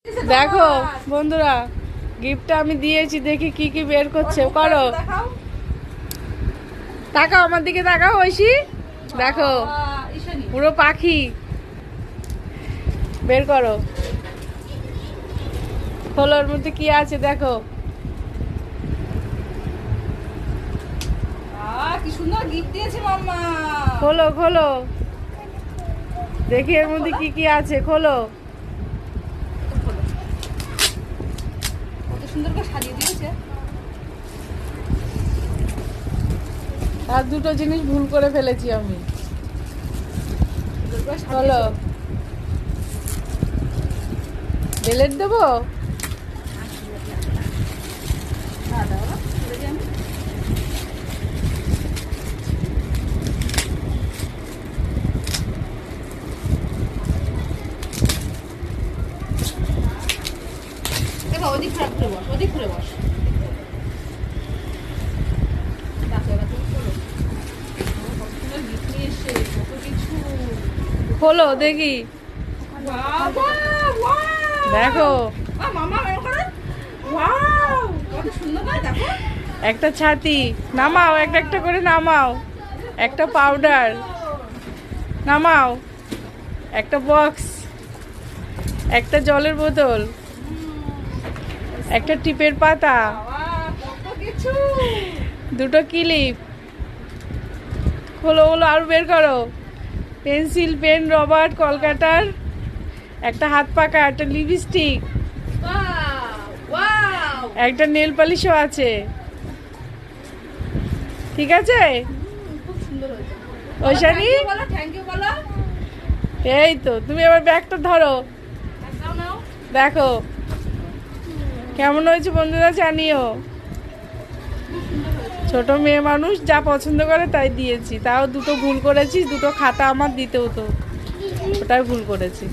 দেখো বন্ধুরা, গিফটটা আমি দিয়েছি, দেখি কি কি বের করছে। করো, তাকাও আমার দিকে, তাকাও ঐশী, দেখো পুরো পাখি। বের করো, খোলো, ওর মধ্যে কি আছে দেখো। কি সুন্দর গিফট দিয়েছে মাম্মা। খোলো খোলো, দেখি এর মধ্যে কি কি আছে। খোলো। কত সুন্দর করে সাজিয়ে দিয়েছে। আর দুটো জিনিস ভুল করে ফেলেছি আমি। খোলো, বেলেট দেবো। দেখো ওদিক ঘুরে বস, ওদিক ঘুরে বস। খোলো দেখি, দেখো একটা ছাতি। নামাও, একটা একটা করে নামাও। একটা পাউডার নামাও, একটা বক্স, একটা জলের বোতল, একটা টিপের পাতা, দুটো ক্লিপ। খোলো খোলো, আরো বের করো। পেন্সিল, পেন, রবার, কলকাটার, একটা হাত পাকা, একটা লিপস্টিক, একটা নেল পালিশও আছে। ঠিক আছে ঐশানী? এই তো, তুমি এবার ব্যাগটা ধরো, দেখো কেমন হয়েছে বন্ধুরা জানিও। ছোট মেয়ে মানুষ যা পছন্দ করে তাই দিয়েছি, তাও দুটো ভুল করেছি। দুটো খাতা আমার দিতে হতো, ওটাই ভুল করেছি।